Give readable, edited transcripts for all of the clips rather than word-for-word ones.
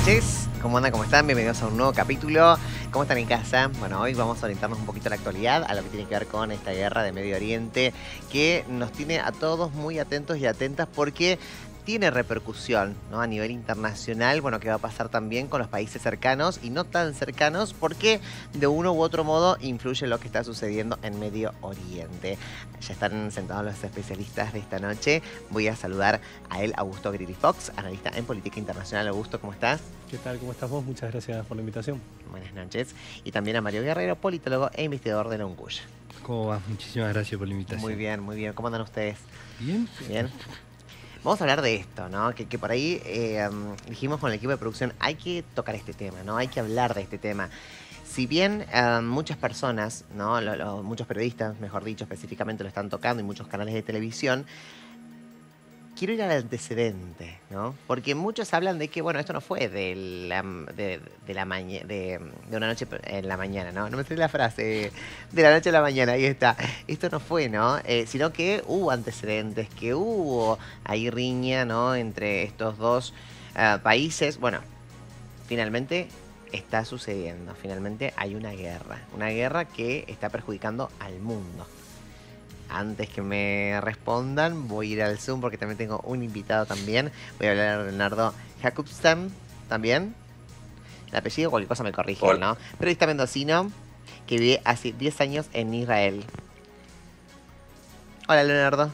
noches, ¿cómo andan? ¿Cómo están? Bienvenidos a un nuevo capítulo. ¿Cómo están en casa? Bueno, hoy vamos a orientarnos un poquito a la actualidad, a lo que tiene que ver con esta guerra de Medio Oriente, que nos tiene a todos muy atentos y atentas porque tiene repercusión, ¿no? A nivel internacional. Bueno, ¿qué va a pasar también con los países cercanos y no tan cercanos? Porque de uno u otro modo influye lo que está sucediendo en Medio Oriente. Ya están sentados los especialistas de esta noche. Voy a saludar a él, Augusto Grilly Fox, analista en política internacional. Augusto, ¿cómo estás? ¿Qué tal? ¿Cómo estás vos? Muchas gracias por la invitación. Buenas noches. Y también a Mario Guerrero, politólogo e investigador de la UNCUY. ¿Cómo va? Muchísimas gracias por la invitación. Muy bien, muy bien. ¿Cómo andan ustedes? Bien. Bien. Vamos a hablar de esto, ¿no? Que por ahí dijimos con el equipo de producción, hay que tocar este tema, ¿no? Hay que hablar de este tema. Si bien muchas personas, ¿no? Muchos periodistas, mejor dicho, específicamente lo están tocando y muchos canales de televisión, quiero ir al antecedente, ¿no? Porque muchos hablan de que, bueno, esto no fue de una noche en la mañana, ¿no? No me sé la frase, de la noche a la mañana, ahí está. Esto no fue, ¿no? Sino que hubo antecedentes, que hubo ahí riña, ¿no? Entre estos dos países. Bueno, finalmente está sucediendo, finalmente hay una guerra que está perjudicando al mundo. Antes que me respondan, voy a ir al Zoom porque también tengo un invitado también. Voy a hablar a Leonardo Jacobsen también. El apellido, cualquier cosa me corrige, ¿no? Periodista mendocino que vive hace 10 años en Israel. Hola, Leonardo.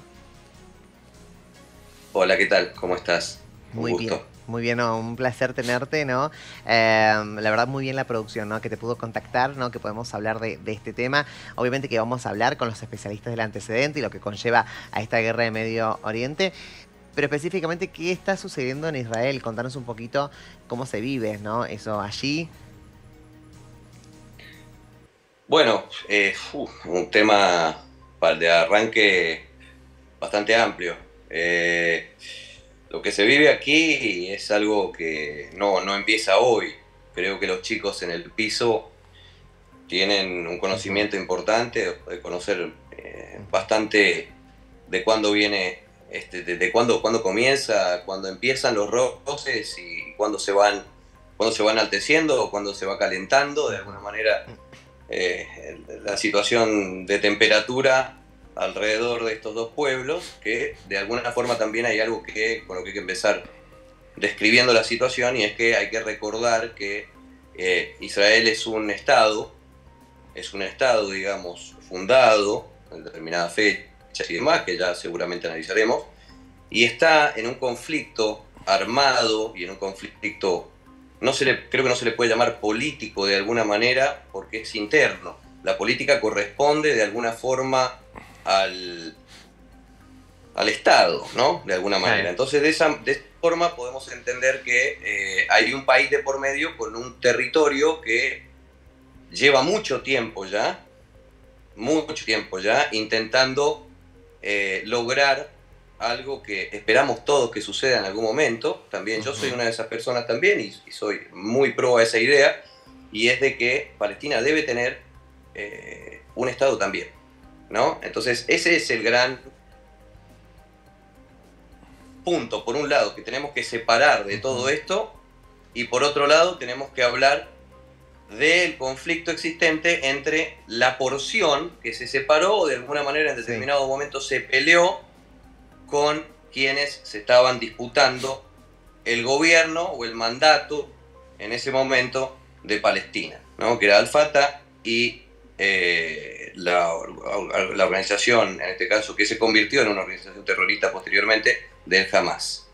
Hola, ¿qué tal? ¿Cómo estás? Muy bien. Muy bien, ¿no? Un placer tenerte, ¿no? La verdad, muy bien la producción, ¿no? Que te pudo contactar, ¿no? Que podemos hablar de este tema. Obviamente que vamos a hablar con los especialistas del antecedente y lo que conlleva a esta guerra de Medio Oriente. Pero específicamente, ¿qué está sucediendo en Israel? Contanos un poquito cómo se vive, ¿no? Eso allí. Bueno, un tema de arranque bastante amplio. Lo que se vive aquí es algo que no empieza hoy. Creo que los chicos en el piso tienen un conocimiento importante, de conocer bastante de cuándo viene, de cuándo comienza, cuándo empiezan los roces y cuándo se van alteciendo o cuándo se va calentando. De alguna manera, la situación de temperatura alrededor de estos dos pueblos, que de alguna forma también hay algo con lo que hay que empezar describiendo la situación, y es que hay que recordar que Israel es un estado, digamos, fundado en determinadas fechas y demás, que ya seguramente analizaremos, y está en un conflicto armado y en un conflicto, creo que no se le puede llamar político de alguna manera, porque es interno. La política corresponde de alguna forma al Estado, ¿no? De alguna manera. Entonces, de esa forma podemos entender que hay un país de por medio con un territorio que lleva mucho tiempo ya, intentando lograr algo que esperamos todos que suceda en algún momento. También yo soy una de esas personas también y soy muy pro a esa idea, y es de que Palestina debe tener un Estado también, ¿no? Entonces ese es el gran punto, por un lado, que tenemos que separar de todo esto, y por otro lado tenemos que hablar del conflicto existente entre la porción que se separó o de alguna manera en determinado momento se peleó con quienes se estaban disputando el gobierno o el mandato en ese momento de Palestina, ¿no? Que era Al-Fatah y la organización, en este caso, que se convirtió en una organización terrorista posteriormente, del Hamas,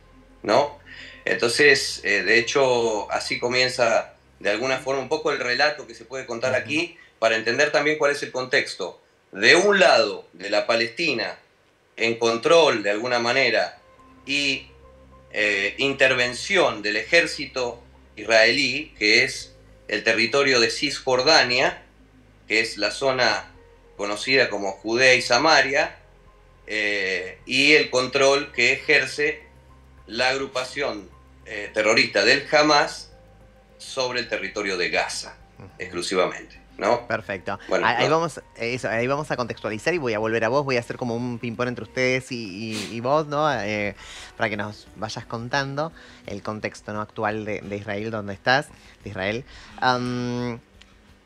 ¿no? Entonces, de hecho, así comienza de alguna forma un poco el relato que se puede contar aquí, para entender también cuál es el contexto. De un lado, de la Palestina en control de alguna manera y intervención del ejército israelí, que es el territorio de Cisjordania, que es la zona conocida como Judea y Samaria, y el control que ejerce la agrupación terrorista del Hamas sobre el territorio de Gaza, exclusivamente. ¿no? Perfecto. Bueno, Ahí no. vamos, ahí vamos a contextualizar y voy a volver a vos. Voy a hacer como un ping-pong entre ustedes y vos, ¿no? Para que nos vayas contando el contexto, ¿no?, actual de Israel, donde estás, de Israel. Am,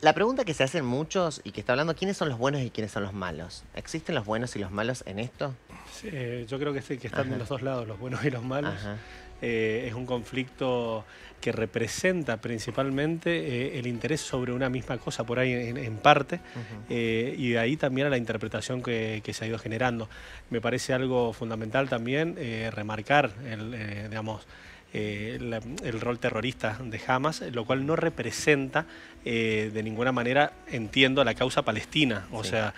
la pregunta que se hacen muchos y que está hablando, ¿quiénes son los buenos y quiénes son los malos? ¿Existen los buenos y los malos en esto? Sí, yo creo que, sí, que están Ajá. de los dos lados, los buenos y los malos. Ajá. Es un conflicto que representa principalmente el interés sobre una misma cosa, por ahí en parte, Ujú. y de ahí también a la interpretación que se ha ido generando. Me parece algo fundamental también remarcar digamos, el rol terrorista de Hamas, lo cual no representa de ninguna manera, entiendo, la causa palestina. O Sí. sea,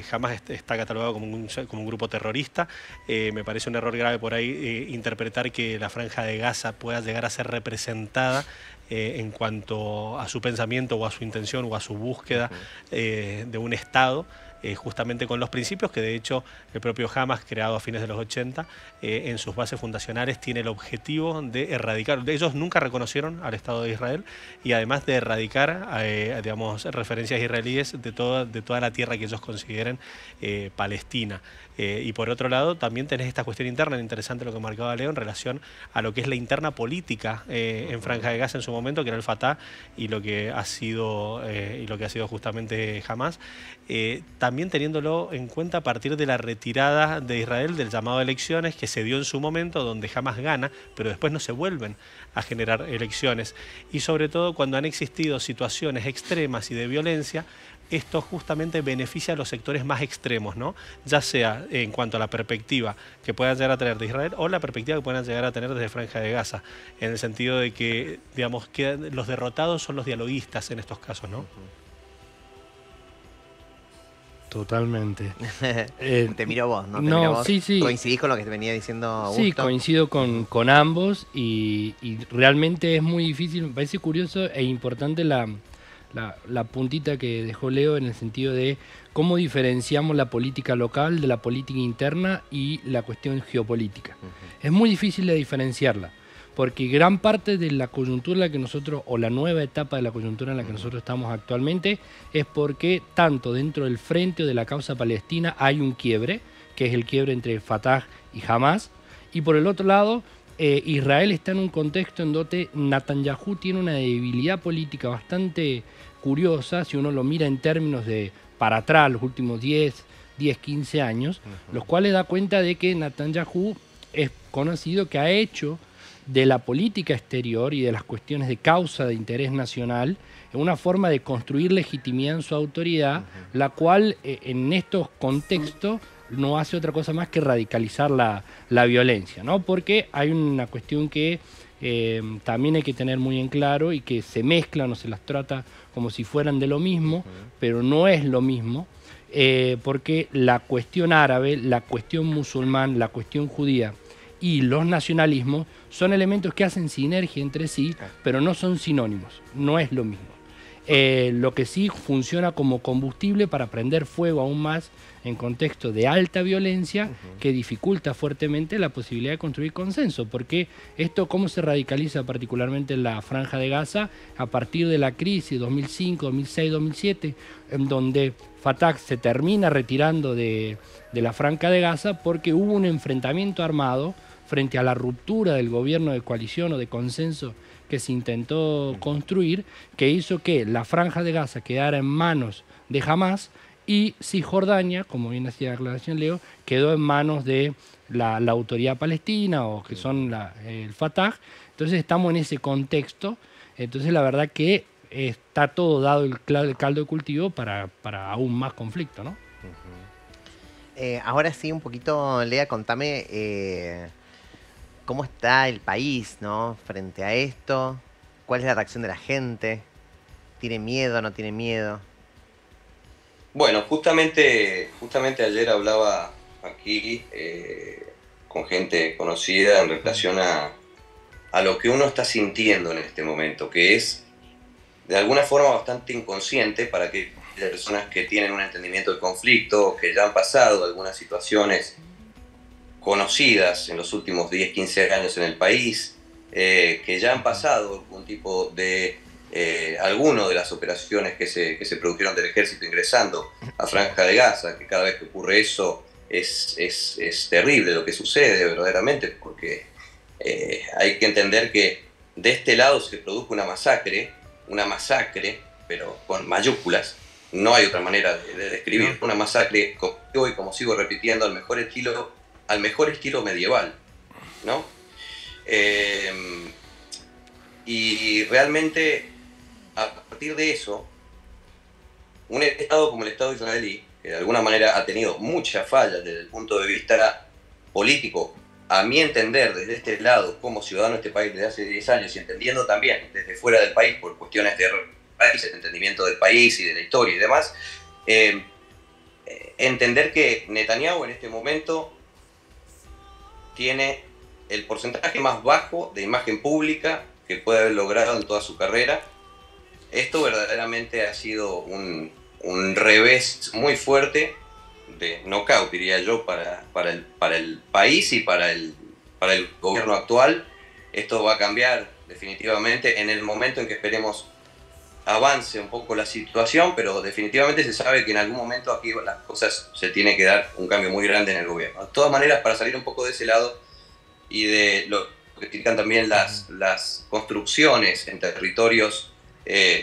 Hamas está catalogado como un grupo terrorista. Me parece un error grave por ahí interpretar que la Franja de Gaza pueda llegar a ser representada en cuanto a su pensamiento o a su intención o a su búsqueda de un Estado, justamente con los principios que de hecho el propio Hamas, creado a fines de los 80, en sus bases fundacionales tiene el objetivo de erradicar. Ellos nunca reconocieron al Estado de Israel y además de erradicar, digamos, referencias israelíes de toda la tierra que ellos consideren Palestina. Y por otro lado, también tenés esta cuestión interna, interesante lo que marcaba Leo, en relación a lo que es la interna política en Franja de Gaza en su momento, que era el Fatah, y lo que ha sido justamente Hamas. También teniéndolo en cuenta a partir de la retirada de Israel del llamado a elecciones que se dio en su momento, donde Hamas gana, pero después no se vuelven a generar elecciones. Y sobre todo cuando han existido situaciones extremas y de violencia, esto justamente beneficia a los sectores más extremos, ¿no? Ya sea en cuanto a la perspectiva que puedan llegar a tener de Israel o la perspectiva que puedan llegar a tener desde Franja de Gaza, en el sentido de que, digamos, que los derrotados son los dialoguistas en estos casos, ¿no? Totalmente. Te miro vos, ¿no? Te no, miro vos. sí, sí. ¿Coincidís con lo que te venía diciendo Augusto? Sí, coincido con ambos y realmente es muy difícil, me parece curioso e importante la puntita que dejó Leo en el sentido de cómo diferenciamos la política local de la política interna y la cuestión geopolítica. Es muy difícil de diferenciarla, porque gran parte de la coyuntura en la que nosotros, o la nueva etapa de la coyuntura en la que nosotros estamos actualmente, es porque tanto dentro del frente o de la causa palestina hay un quiebre, que es el quiebre entre Fatah y Hamas, y por el otro lado, Israel está en un contexto en donde Netanyahu tiene una debilidad política bastante curiosa, si uno lo mira en términos de para atrás, los últimos 10, 15 años, los cuales da cuenta de que Netanyahu es conocido que ha hecho de la política exterior y de las cuestiones de causa de interés nacional una forma de construir legitimidad en su autoridad, la cual en estos contextos no hace otra cosa más que radicalizar la violencia, ¿no? Porque hay una cuestión que también hay que tener muy en claro y que se mezclan o se las trata como si fueran de lo mismo, pero no es lo mismo, porque la cuestión árabe, la cuestión musulmán, la cuestión judía y los nacionalismos son elementos que hacen sinergia entre sí, pero no son sinónimos, no es lo mismo. Lo que sí funciona como combustible para prender fuego aún más en contexto de alta violencia que dificulta fuertemente la posibilidad de construir consenso, porque esto cómo se radicaliza particularmente en la Franja de Gaza a partir de la crisis 2005, 2006, 2007, en donde Fatah se termina retirando de la Franja de Gaza porque hubo un enfrentamiento armado frente a la ruptura del gobierno de coalición o de consenso que se intentó construir, que hizo que la Franja de Gaza quedara en manos de Hamas y Cisjordania, como bien hacía la aclaración Leo, quedó en manos de la autoridad palestina o que son el Fatah. Entonces estamos en ese contexto. Entonces la verdad que está todo dado el caldo de cultivo para aún más conflicto, ¿no? Ahora sí, un poquito, Lea, contame cómo está el país, ¿no?, frente a esto. ¿Cuál es la reacción de la gente? ¿Tiene miedo, no tiene miedo? Bueno, justamente ayer hablaba aquí con gente conocida en relación a lo que uno está sintiendo en este momento, que es de alguna forma bastante inconsciente para aquellas personas que tienen un entendimiento del conflicto, que ya han pasado algunas situaciones conocidas en los últimos 10, 15 años en el país, que ya han pasado algún tipo de algunas de las operaciones que se produjeron del ejército ingresando a Franja de Gaza, que cada vez que ocurre eso es terrible lo que sucede verdaderamente, porque hay que entender que de este lado se produjo una masacre, pero con mayúsculas, no hay otra manera de describir, una masacre, como sigo repitiendo, al mejor estilo medieval, ¿no? Y realmente, a partir de eso, un Estado como el Estado israelí, que de alguna manera ha tenido muchas fallas desde el punto de vista político, a mi entender, desde este lado, como ciudadano de este país desde hace 10 años, y entendiendo también desde fuera del país por cuestiones de país, el entendimiento del país y de la historia y demás, entender que Netanyahu en este momento tiene el porcentaje más bajo de imagen pública que puede haber logrado en toda su carrera. Esto verdaderamente ha sido un revés muy fuerte, de knockout, diría yo, para el país y para el gobierno actual. Esto va a cambiar definitivamente en el momento en que esperemos avance un poco la situación, pero definitivamente se sabe que en algún momento aquí las cosas se tiene que dar un cambio muy grande en el gobierno. De todas maneras, para salir un poco de ese lado y de lo que critican también las construcciones en territorios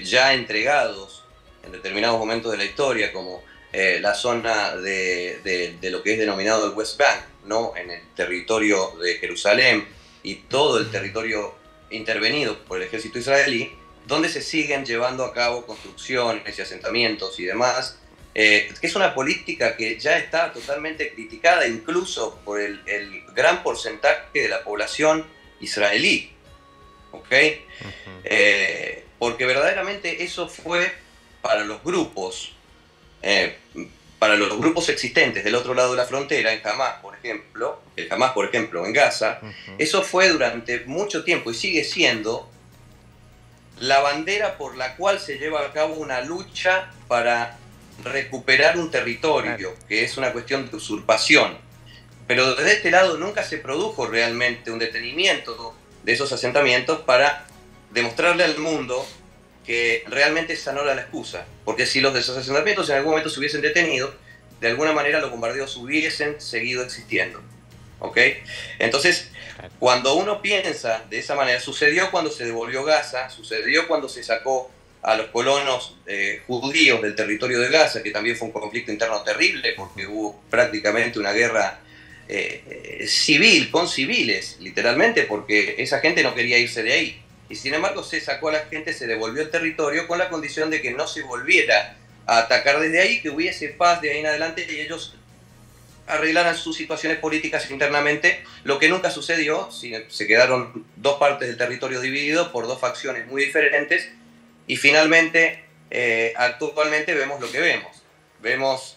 ya entregados en determinados momentos de la historia, como la zona de lo que es denominado el West Bank, ¿no? En el territorio de Jerusalén y todo el territorio intervenido por el ejército israelí, donde se siguen llevando a cabo construcciones y asentamientos y demás, que es una política que ya está totalmente criticada incluso por el gran porcentaje de la población israelí, ¿ok? Porque verdaderamente eso fue para los grupos existentes del otro lado de la frontera, en Hamás, por ejemplo, en Gaza, eso fue durante mucho tiempo y sigue siendo la bandera por la cual se lleva a cabo una lucha para recuperar un territorio, que es una cuestión de usurpación. Pero desde este lado nunca se produjo realmente un detenimiento de esos asentamientos para demostrarle al mundo que realmente esa no era la excusa. Porque si los de esos asentamientos en algún momento se hubiesen detenido, de alguna manera los bombardeos hubiesen seguido existiendo. ¿Ok? Entonces, cuando uno piensa de esa manera, sucedió cuando se devolvió Gaza, sucedió cuando se sacó a los colonos judíos del territorio de Gaza, que también fue un conflicto interno terrible, porque hubo prácticamente una guerra civil, con civiles, literalmente, porque esa gente no quería irse de ahí. Y sin embargo se sacó a la gente, se devolvió el territorio con la condición de que no se volviera a atacar desde ahí, que hubiese paz de ahí en adelante y ellos arreglaran sus situaciones políticas internamente, lo que nunca sucedió. Se quedaron dos partes del territorio divididos por dos facciones muy diferentes y finalmente actualmente vemos lo que vemos. Vemos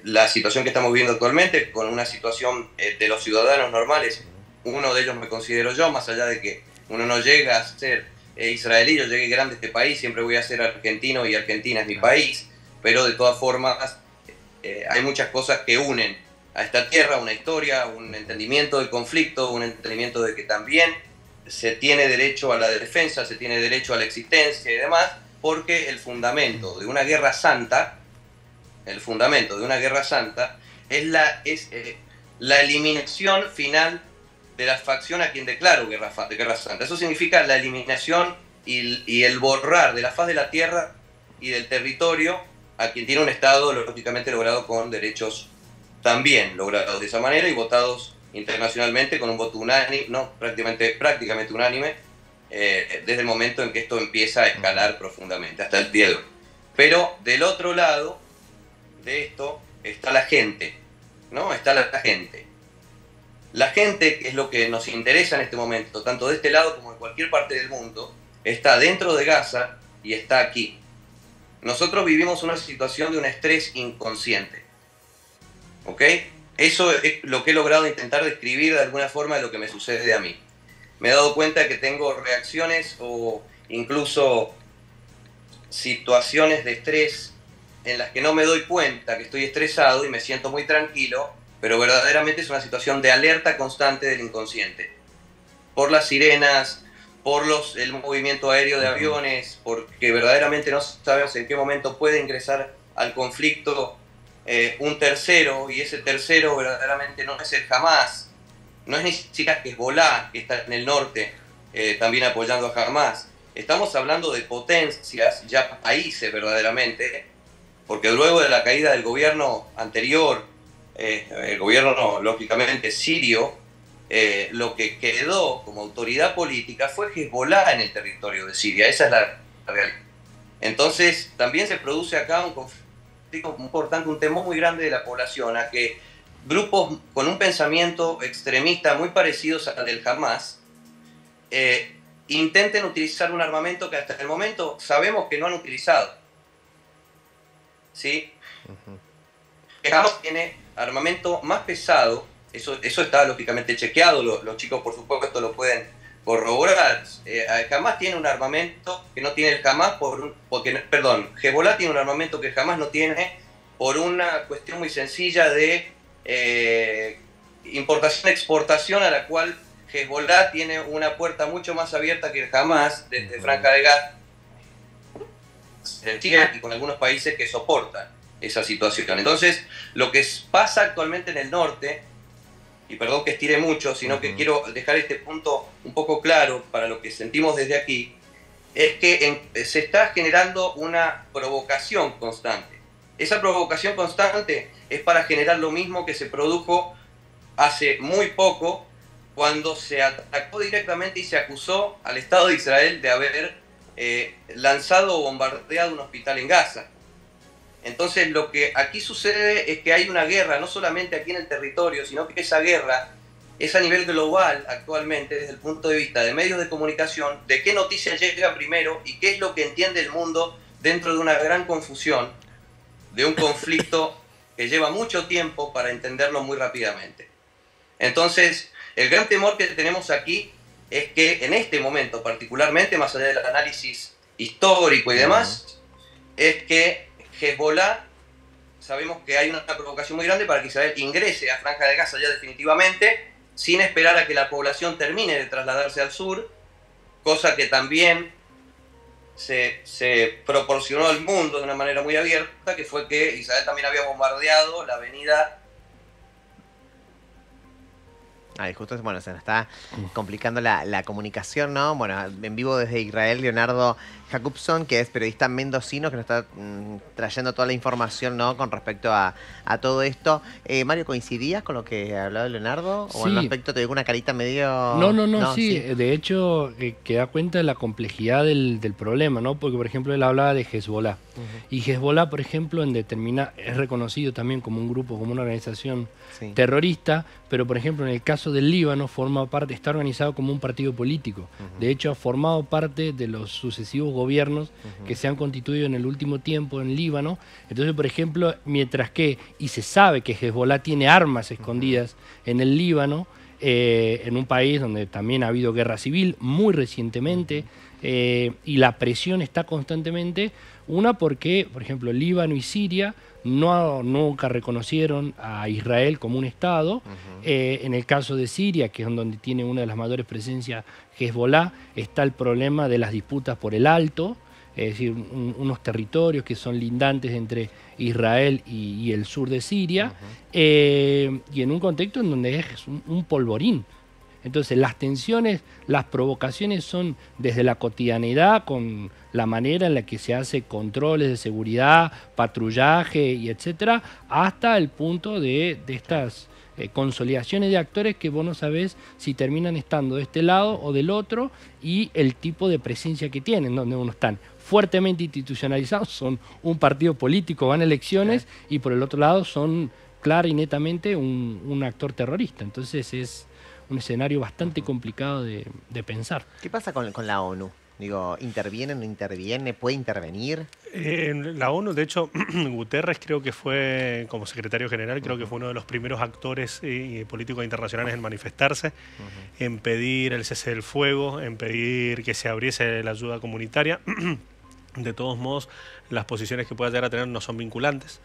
la situación que estamos viviendo actualmente con una situación de los ciudadanos normales. Uno de ellos me considero yo, más allá de que uno no llega a ser israelí, yo llegué grande a este país, siempre voy a ser argentino y Argentina es mi país, pero de todas formas hay muchas cosas que unen a esta tierra, una historia, un entendimiento del conflicto, un entendimiento de que también se tiene derecho a la defensa, se tiene derecho a la existencia y demás, porque el fundamento de una guerra santa, es la eliminación final de la facción a quien declaro guerra santa. Eso significa la eliminación y el borrar de la faz de la tierra y del territorio a quien tiene un Estado lógicamente logrado con derechos también logrados de esa manera y votados internacionalmente con un voto unánime, no, prácticamente unánime, desde el momento en que esto empieza a escalar profundamente, hasta el día de hoy. Pero del otro lado de esto está la gente, ¿no? Está la gente. La gente, que es lo que nos interesa en este momento, tanto de este lado como de cualquier parte del mundo, está dentro de Gaza y está aquí. Nosotros vivimos una situación de un estrés inconsciente. ¿Ok? Eso es lo que he logrado intentar describir de alguna forma de lo que me sucede a mí. Me he dado cuenta de que tengo reacciones o incluso situaciones de estrés en las que no me doy cuenta que estoy estresado y me siento muy tranquilo, pero verdaderamente es una situación de alerta constante del inconsciente. Por las sirenas, por el movimiento aéreo de aviones, porque verdaderamente no sabemos en qué momento puede ingresar al conflicto un tercero, y ese tercero verdaderamente no es el Hamas, no es ni siquiera Hezbolá, que está en el norte, también apoyando a Hamas. Estamos hablando de potencias, ya países verdaderamente, porque luego de la caída del gobierno anterior, el gobierno lógicamente sirio, lo que quedó como autoridad política fue Hezbolá en el territorio de Siria. Esa es la realidad. Entonces también se produce acá un conflicto importante, un temor muy grande de la población a que grupos con un pensamiento extremista muy parecidos al del Hamas intenten utilizar un armamento que hasta el momento sabemos que no han utilizado. ¿Sí? El Hamas tiene armamento más pesado, eso está lógicamente chequeado, los chicos por supuesto lo pueden corroborar. Hamas tiene un armamento que no tiene el Hamas Hezbolá tiene un armamento que el Hamas no tiene por una cuestión muy sencilla de importación-exportación, a la cual Hezbolá tiene una puerta mucho más abierta que el Hamas desde Franja de Gaza y con algunos países que soportan esa situación. Entonces, lo que pasa actualmente en el norte, y perdón que estire mucho, sino que quiero dejar este punto un poco claro para lo que sentimos desde aquí, es que se está generando una provocación constante. Esa provocación constante es para generar lo mismo que se produjo hace muy poco, cuando se atacó directamente y se acusó al Estado de Israel de haber lanzado o bombardeado un hospital en Gaza. Entonces lo que aquí sucede es que hay una guerra, no solamente aquí en el territorio, sino que esa guerra es a nivel global actualmente, desde el punto de vista de medios de comunicación, de qué noticias llega primero y qué es lo que entiende el mundo dentro de una gran confusión, de un conflicto que lleva mucho tiempo para entenderlo muy rápidamente. Entonces, el gran temor que tenemos aquí es que en este momento particularmente, más allá del análisis histórico y demás, es que Hezbolá, sabemos que hay una provocación muy grande para que Israel ingrese a Franja de Gaza ya definitivamente, sin esperar a que la población termine de trasladarse al sur, cosa que también se proporcionó al mundo de una manera muy abierta, que fue que Israel también había bombardeado la avenida. Justo, bueno, se nos está complicando la comunicación, ¿no? Bueno, en vivo desde Israel, Leonardo Jacobson, que es periodista mendocino, que nos está trayendo toda la información, ¿no? Con respecto a todo esto. Mario, ¿coincidías con lo que hablaba Leonardo? ¿O Sí. al respecto te dio una carita medio...? No, sí. De hecho, que da cuenta de la complejidad del problema, ¿no? Porque, por ejemplo, él hablaba de Hezbolá. Y Hezbolá, por ejemplo, es reconocido también como un grupo, como una organización terrorista, pero, por ejemplo, en el caso del Líbano, está organizado como un partido político. De hecho, ha formado parte de los sucesivos gobiernos que se han constituido en el último tiempo en Líbano. Entonces, por ejemplo, mientras que, y se sabe que Hezbolá tiene armas escondidas en el Líbano, en un país donde también ha habido guerra civil muy recientemente, y la presión está constantemente, porque, por ejemplo, Líbano y Siria nunca reconocieron a Israel como un Estado. En el caso de Siria, que es donde tiene una de las mayores presencias Hezbolá, está el problema de las disputas por el Alto, es decir, unos territorios que son lindantes entre Israel y el sur de Siria, y en un contexto en donde es un polvorín. Entonces las tensiones, las provocaciones son desde la cotidianidad, con la manera en la que se hace controles de seguridad, patrullaje y etcétera, hasta el punto de estas consolidaciones de actores que vos no sabés si terminan estando de este lado o del otro, y el tipo de presencia que tienen, donde uno están fuertemente institucionalizados, son un partido político, van a elecciones, y por el otro lado son clara y netamente un actor terrorista. Entonces es un escenario bastante complicado de pensar. ¿Qué pasa con la ONU? Digo, ¿interviene, no interviene? ¿Puede intervenir? La ONU, de hecho, Guterres creo que fue, como secretario general, creo que fue uno de los primeros actores políticos internacionales en manifestarse, en pedir el cese del fuego, en pedir que se abriese la ayuda comunitaria. De todos modos, las posiciones que pueda llegar a tener no son vinculantes.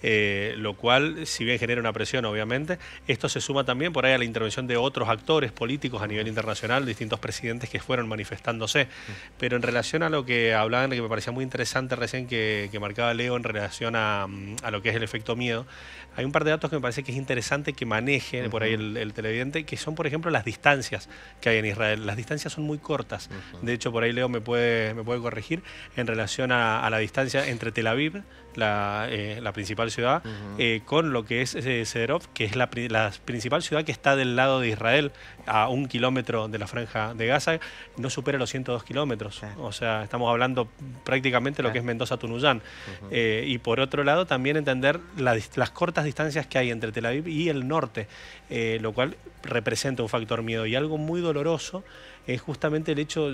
lo cual, si bien genera una presión, obviamente, esto se suma también por ahí a la intervención de otros actores políticos a nivel internacional, distintos presidentes que fueron manifestándose. Pero en relación a lo que hablaban, que me parecía muy interesante recién que marcaba Leo en relación a lo que es el efecto miedo, hay un par de datos que me parece que es interesante que maneje por ahí el televidente, que son, por ejemplo, las distancias que hay en Israel. Las distancias son muy cortas. De hecho, por ahí Leo me puede corregir en relación a la distancia entre Tel Aviv, la principal ciudad, con lo que es Sderot, que es la principal ciudad que está del lado de Israel, a 1 kilómetro de la franja de Gaza, no supera los 102 kilómetros. O sea, estamos hablando prácticamente de lo que es Mendoza-Tunuyán. Y por otro lado, también entender las cortas distancias que hay entre Tel Aviv y el norte, lo cual representa un factor miedo. Y algo muy doloroso es justamente el hecho,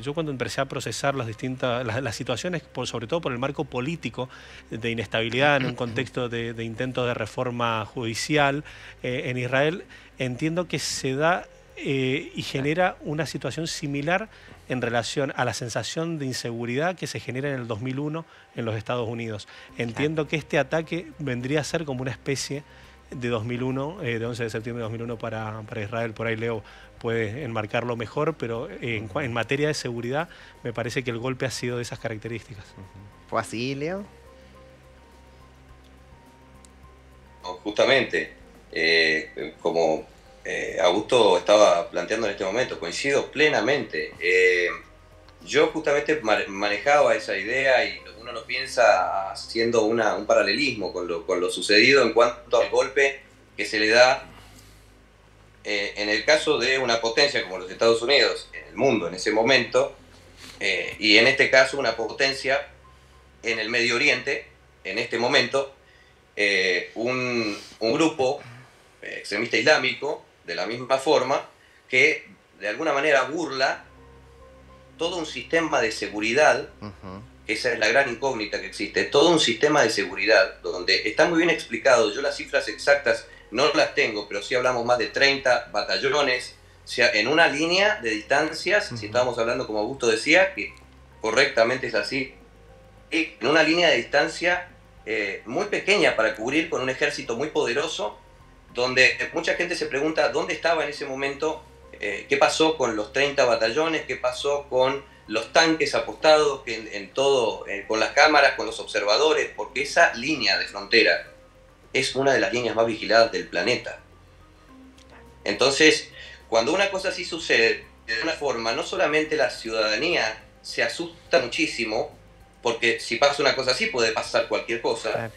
yo cuando empecé a procesar las situaciones, sobre todo por el marco político de inestabilidad en un contexto de intentos de reforma judicial en Israel, entiendo que se da y genera una situación similar en relación a la sensación de inseguridad que se genera en el 2001 en los Estados Unidos. Entiendo que este ataque vendría a ser como una especie de 2001, de 11 de septiembre de 2001 para Israel. Por ahí Leo puede enmarcarlo mejor, pero en materia de seguridad me parece que el golpe ha sido de esas características. ¿Fue así, Leo? Justamente, como Augusto estaba planteando en este momento, coincido plenamente. Yo justamente manejaba esa idea y uno lo piensa haciendo un paralelismo con lo sucedido en cuanto al golpe que se le da en el caso de una potencia como los Estados Unidos en el mundo en ese momento, y en este caso una potencia en el Medio Oriente en este momento, un grupo extremista islámico de la misma forma que de alguna manera burla todo un sistema de seguridad. Esa es la gran incógnita que existe, todo un sistema de seguridad donde está muy bien explicado. Yo las cifras exactas no las tengo, pero sí hablamos más de 30 batallones, o sea, en una línea de distancias, si estábamos hablando, como Augusto decía, que correctamente es así, en una línea de distancia muy pequeña para cubrir, con un ejército muy poderoso, donde mucha gente se pregunta dónde estaba en ese momento, qué pasó con los 30 batallones, qué pasó con los tanques apostados en todo, con las cámaras, con los observadores, porque esa línea de frontera es una de las líneas más vigiladas del planeta. Entonces, cuando una cosa así sucede, de una forma, no solamente la ciudadanía se asusta muchísimo, porque si pasa una cosa así puede pasar cualquier cosa,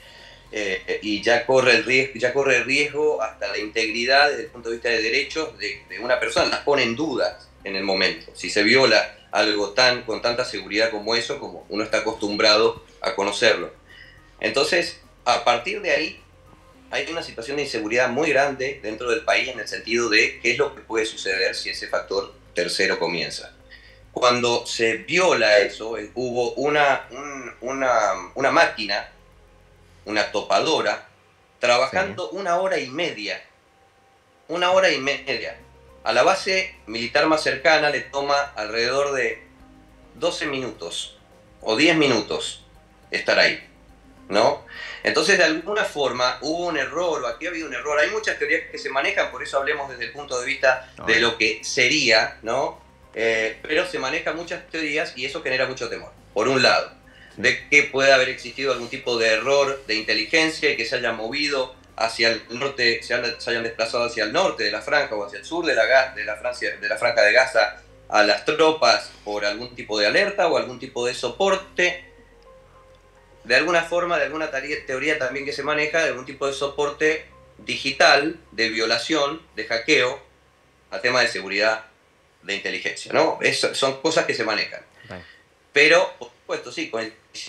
y ya corre el riesgo hasta la integridad desde el punto de vista de derechos de una persona, las pone en dudas en el momento. Si se viola algo con tanta seguridad como eso, como uno está acostumbrado a conocerlo. Entonces, a partir de ahí, hay una situación de inseguridad muy grande dentro del país en el sentido de qué es lo que puede suceder si ese factor tercero comienza. Cuando se viola eso, hubo una máquina, una topadora, trabajando 1 hora y media. 1 hora y media. A la base militar más cercana le toma alrededor de 12 minutos o 10 minutos estar ahí, ¿no? Entonces, de alguna forma, hubo un error, o aquí ha habido un error. Hay muchas teorías que se manejan, por eso hablemos desde el punto de vista de lo que sería, ¿no? Pero se manejan muchas teorías y eso genera mucho temor. Por un lado, de que puede haber existido algún tipo de error de inteligencia y que se hayan movido hacia el norte, se hayan desplazado hacia el norte de la franja o hacia el sur de la franja de Gaza a las tropas por algún tipo de alerta o algún tipo de soporte. De alguna forma, de alguna teoría también que se maneja, de algún tipo de soporte digital, de violación, de hackeo, a tema de seguridad, de inteligencia, ¿no? Son cosas que se manejan. Pero, por supuesto, sí,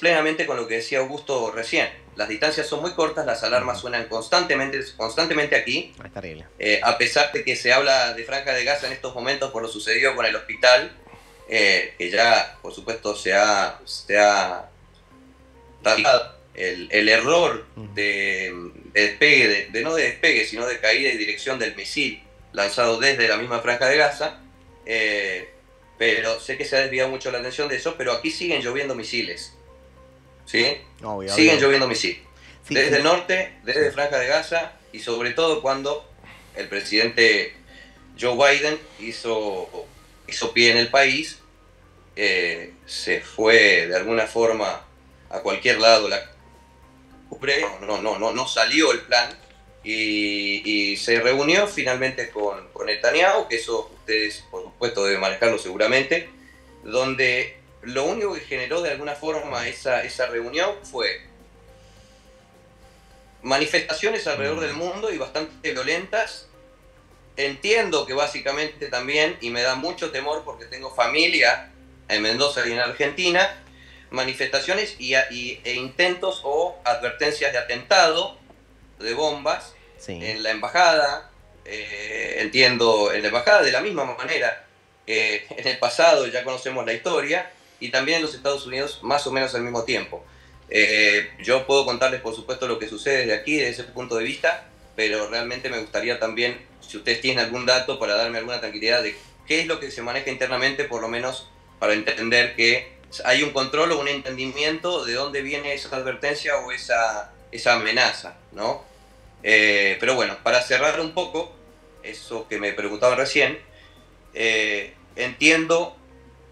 plenamente con lo que decía Augusto recién. Las distancias son muy cortas, las alarmas suenan constantemente aquí. Es terrible. A pesar de que se habla de Franja de Gaza en estos momentos por lo sucedido con el hospital, que ya, por supuesto, se ha el error de despegue, no de despegue, sino de caída y dirección del misil lanzado desde la misma Franja de Gaza, pero sé que se ha desviado mucho la atención de eso, pero aquí siguen lloviendo misiles, ¿sí? Obvio. Siguen lloviendo misiles. Sí, desde sí. el norte, desde Franja de Gaza, y sobre todo cuando el presidente Joe Biden hizo pie en el país, se fue de alguna forma a cualquier lado la cumbre, no salió el plan, y se reunió finalmente con Netanyahu, que eso ustedes por supuesto deben manejarlo seguramente, donde lo único que generó de alguna forma esa reunión fue manifestaciones alrededor del mundo y bastante violentas. Entiendo que básicamente también, y me da mucho temor porque tengo familia en Mendoza y en Argentina, manifestaciones e intentos o advertencias de atentado, de bombas, Sí. en la embajada. Entiendo, en la embajada de la misma manera que en el pasado, ya conocemos la historia, y también en los Estados Unidos más o menos al mismo tiempo. Yo puedo contarles por supuesto lo que sucede desde aquí, desde ese punto de vista, pero realmente me gustaría también, si ustedes tienen algún dato para darme alguna tranquilidad de qué es lo que se maneja internamente, por lo menos para entender que hay un control o un entendimiento de dónde viene esa advertencia o esa amenaza, ¿no? Pero bueno, para cerrar un poco eso que me preguntaban recién, entiendo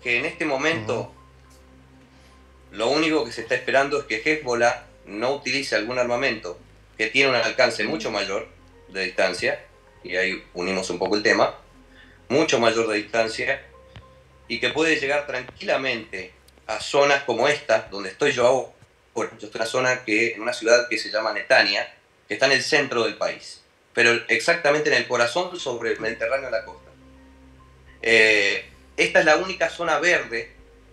que en este momento lo único que se está esperando es que Hezbollah no utilice algún armamento que tiene un alcance mucho mayor de distancia, y ahí unimos un poco el tema, mucho mayor de distancia, y que puede llegar tranquilamente a zonas como esta, donde estoy yo ahora. Yo estoy en una ciudad que se llama Netanya, que está en el centro del país, pero exactamente en el corazón, sobre el Mediterráneo, la costa. Esta es la única zona verde,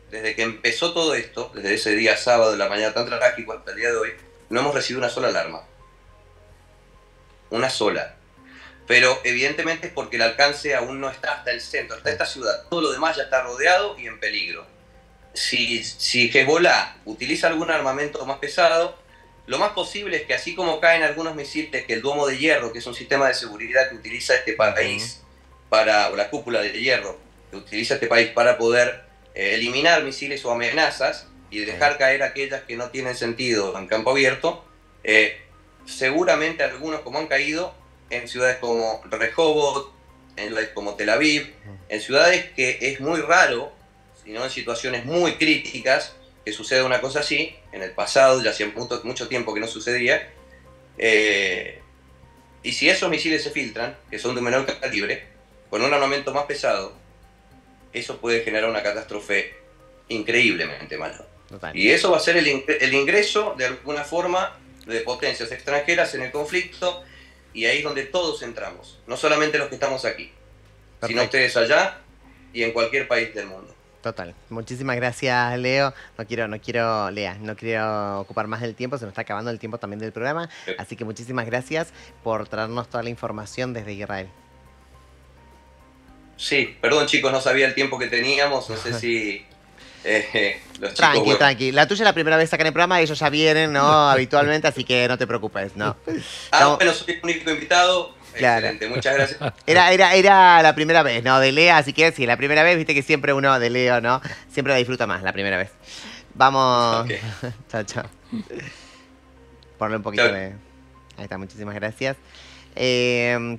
desde que empezó todo esto, desde ese día sábado de la mañana tan trágico hasta el día de hoy, no hemos recibido una sola alarma. Una sola. Pero evidentemente es porque el alcance aún no está hasta el centro, hasta esta ciudad. Todo lo demás ya está rodeado y en peligro. Si Hezbollah utiliza algún armamento más pesado, lo más posible es que, así como caen algunos misiles, que el domo de hierro, que es un sistema de seguridad que utiliza este país, o la cúpula de hierro que utiliza este país para poder eliminar misiles o amenazas y dejar caer aquellas que no tienen sentido en campo abierto, seguramente algunos, como han caído en ciudades como Rehovot, en ciudades como Tel Aviv, en ciudades que es muy raro, sino en situaciones muy críticas, que suceda una cosa así. En el pasado ya hacía mucho tiempo que no sucedía, y si esos misiles se filtran, que son de un menor calibre, con un armamento más pesado, eso puede generar una catástrofe increíblemente mayor. Total. Y eso va a ser el ingreso de alguna forma de potencias extranjeras en el conflicto, y ahí es donde todos entramos, no solamente los que estamos aquí, sino ustedes allá y en cualquier país del mundo. Total. Muchísimas gracias, Leo. No quiero ocupar más del tiempo, se nos está acabando el tiempo también del programa, así que muchísimas gracias por traernos toda la información desde Israel. Sí, perdón chicos, no sabía el tiempo que teníamos, no sé si los chicos... Tranqui. La tuya es la primera vez acá en el programa, ellos ya vienen, ¿no? Habitualmente, así que no te preocupes, ¿no? Bueno, soy el único invitado. Claro. Excelente, muchas gracias. Era la primera vez, ¿no? De Lea, así que sí, la primera vez, viste que siempre uno de Leo, ¿no? Siempre la disfruta más la primera vez. Vamos. Okay. Chao. Ponle un poquito de... Ahí está, muchísimas gracias.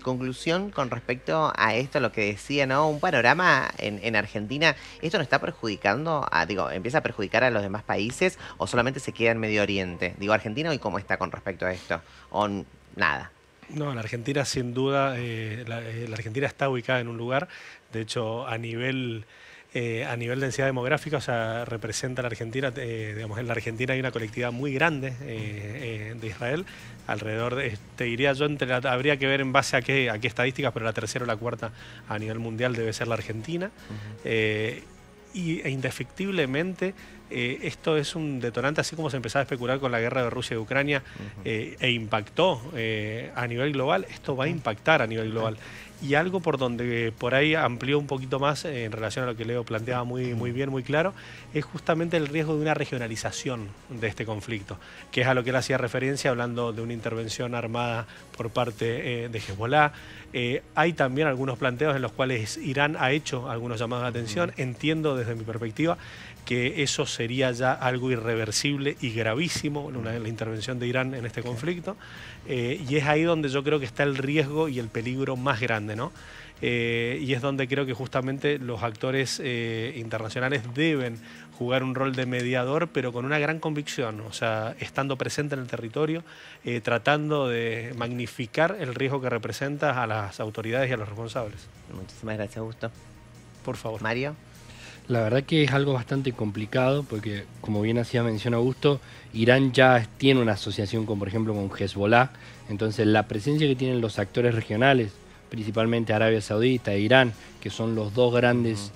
Conclusión con respecto a esto, lo que decía, ¿no? Un panorama en Argentina, ¿esto no está perjudicando, empieza a perjudicar a los demás países o solamente se queda en Medio Oriente? Argentina hoy, ¿cómo está con respecto a esto? ¿O nada? No, la Argentina sin duda, la Argentina está ubicada en un lugar, de hecho a nivel densidad demográfica, o sea, representa a la Argentina, digamos, en la Argentina hay una colectividad muy grande de Israel, alrededor de, te diría yo, habría que ver en base a qué estadísticas, pero la tercera o la cuarta a nivel mundial debe ser la Argentina. E indefectiblemente esto es un detonante, así como se empezaba a especular con la guerra de Rusia y Ucrania e impactó a nivel global, esto va a impactar a nivel global. Y algo por donde por ahí amplió un poquito más en relación a lo que Leo planteaba muy bien, muy claro, es justamente el riesgo de una regionalización de este conflicto, que es a lo que él hacía referencia hablando de una intervención armada por parte de Hezbollah. Hay también algunos planteos en los cuales Irán ha hecho algunos llamados de atención. Entiendo desde mi perspectiva que eso sería ya algo irreversible y gravísimo la intervención de Irán en este conflicto. Y es ahí donde yo creo que está el riesgo y el peligro más grande, ¿no? Y es donde creo que justamente los actores internacionales deben jugar un rol de mediador, pero con una gran convicción, o sea, estando presente en el territorio, tratando de magnificar el riesgo que representa a las autoridades y a los responsables. Muchísimas gracias, Augusto. Por favor. Mario. La verdad que es algo bastante complicado porque, como bien hacía mención Augusto, Irán ya tiene una asociación con, por ejemplo, con Hezbollah. Entonces, la presencia que tienen los actores regionales, principalmente Arabia Saudita e Irán, que son los dos grandes,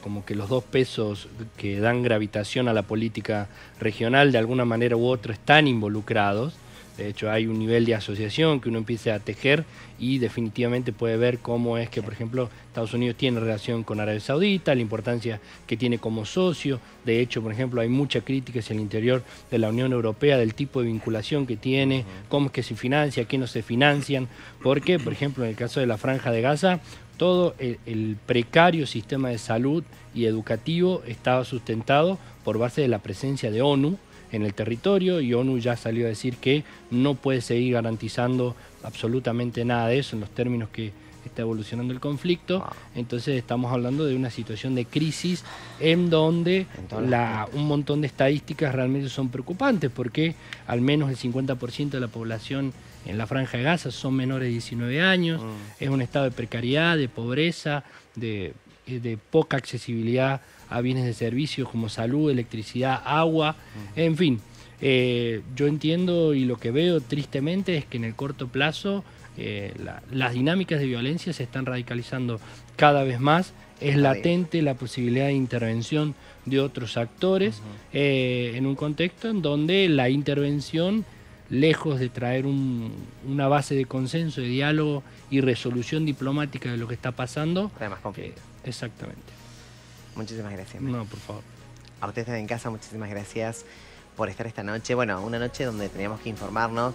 como que los dos pesos que dan gravitación a la política regional, de alguna manera u otra están involucrados. De hecho, hay un nivel de asociación que uno empieza a tejer y definitivamente puede ver cómo es que, por ejemplo, Estados Unidos tiene relación con Arabia Saudita, la importancia que tiene como socio. De hecho, por ejemplo, hay mucha crítica hacia el interior de la Unión Europea del tipo de vinculación que tiene, cómo es que se financia, qué no se financian. Porque, por ejemplo, en el caso de la Franja de Gaza, todo el precario sistema de salud y educativo estaba sustentado por base de la presencia de ONU en el territorio, y ONU ya salió a decir que no puede seguir garantizando absolutamente nada de eso en los términos que está evolucionando el conflicto. Entonces estamos hablando de una situación de crisis en donde un montón de estadísticas realmente son preocupantes, porque al menos el 50% de la población en la Franja de Gaza son menores de 19 años, es un estado de precariedad, de pobreza, de poca accesibilidad a bienes de servicios como salud, electricidad, agua, en fin. Yo entiendo, y lo que veo tristemente es que en el corto plazo las dinámicas de violencia se están radicalizando cada vez más. Es latente la posibilidad de intervención de otros actores en un contexto en donde la intervención, lejos de traer una base de consenso, de diálogo y resolución diplomática de lo que está pasando, Trae más conflicto. Exactamente. Muchísimas gracias. No, por favor. A ustedes en casa, muchísimas gracias por estar esta noche. Bueno, una noche donde teníamos que informarnos.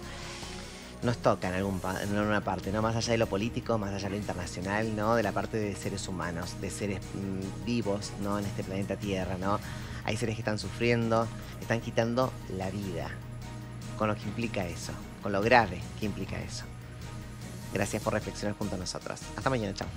Nos toca en alguna parte, ¿no? Más allá de lo político, más allá de lo internacional, ¿no? De la parte de seres humanos, de seres vivos, ¿no? En este planeta Tierra, ¿no? Hay seres que están sufriendo, están quitando la vida, con lo que implica eso, con lo grave que implica eso. Gracias por reflexionar junto a nosotros. Hasta mañana, chao.